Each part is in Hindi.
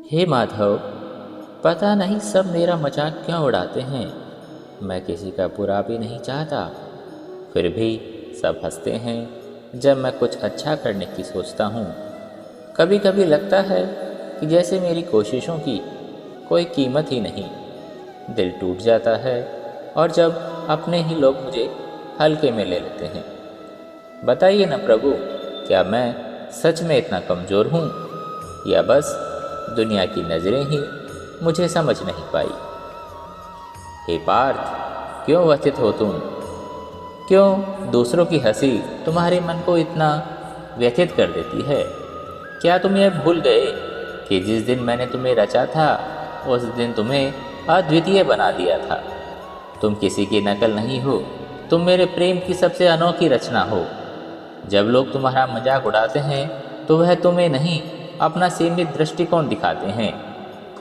हे माधव, पता नहीं सब मेरा मजाक क्यों उड़ाते हैं। मैं किसी का बुरा भी नहीं चाहता, फिर भी सब हंसते हैं जब मैं कुछ अच्छा करने की सोचता हूँ। कभी कभी लगता है कि जैसे मेरी कोशिशों की कोई कीमत ही नहीं। दिल टूट जाता है और जब अपने ही लोग मुझे हल्के में ले लेते हैं। बताइए ना प्रभु, क्या मैं सच में इतना कमज़ोर हूँ या बस दुनिया की नज़रें ही मुझे समझ नहीं पाई। हे पार्थ, क्यों व्यथित हो तुम? क्यों दूसरों की हंसी तुम्हारे मन को इतना व्यथित कर देती है? क्या तुम यह भूल गए कि जिस दिन मैंने तुम्हें रचा था उस दिन तुम्हें अद्वितीय बना दिया था। तुम किसी की नकल नहीं हो, तुम मेरे प्रेम की सबसे अनोखी रचना हो। जब लोग तुम्हारा मजाक उड़ाते हैं तो वह तुम्हें नहीं, अपना सीमित दृष्टिकोण दिखाते हैं।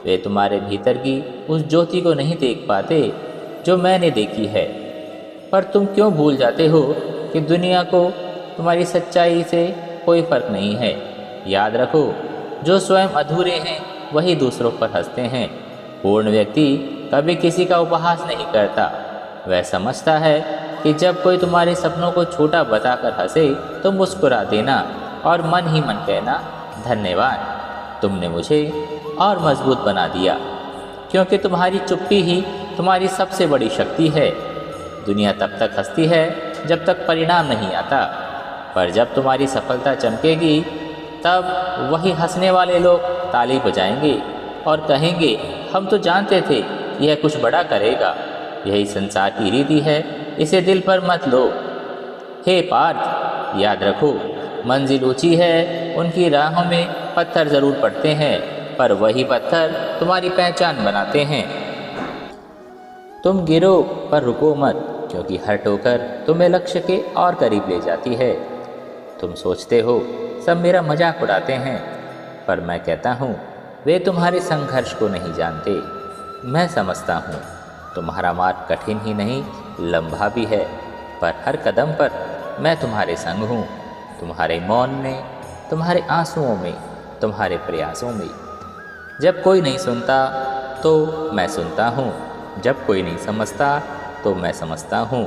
वे तुम्हारे भीतर की उस ज्योति को नहीं देख पाते जो मैंने देखी है। पर तुम क्यों भूल जाते हो कि दुनिया को तुम्हारी सच्चाई से कोई फर्क नहीं है। याद रखो, जो स्वयं अधूरे हैं वही दूसरों पर हंसते हैं। पूर्ण व्यक्ति कभी किसी का उपहास नहीं करता। वह समझता है कि जब कोई तुम्हारे सपनों को छोटा बताकर हंसे तो मुस्कुरा देना और मन ही मन कहना, धन्यवाद, तुमने मुझे और मजबूत बना दिया। क्योंकि तुम्हारी चुप्पी ही तुम्हारी सबसे बड़ी शक्ति है। दुनिया तब तक हंसती है जब तक परिणाम नहीं आता, पर जब तुम्हारी सफलता चमकेगी तब वही हंसने वाले लोग ताली बजाएंगे और कहेंगे, हम तो जानते थे यह कुछ बड़ा करेगा। यही संसार की रीति है, इसे दिल पर मत लो। हे पार्थ, याद रखो, मंजिल ऊंची है, उनकी राहों में पत्थर ज़रूर पड़ते हैं, पर वही पत्थर तुम्हारी पहचान बनाते हैं। तुम गिरो पर रुको मत, क्योंकि हर ठोकर तुम्हें लक्ष्य के और करीब ले जाती है। तुम सोचते हो सब मेरा मजाक उड़ाते हैं, पर मैं कहता हूँ वे तुम्हारे संघर्ष को नहीं जानते। मैं समझता हूँ तुम्हारा मार्ग कठिन ही नहीं, लंबा भी है, पर हर कदम पर मैं तुम्हारे संग हूँ। तुम्हारे मौन में, तुम्हारे आंसुओं में, तुम्हारे प्रयासों में। जब कोई नहीं सुनता तो मैं सुनता हूँ, जब कोई नहीं समझता तो मैं समझता हूँ।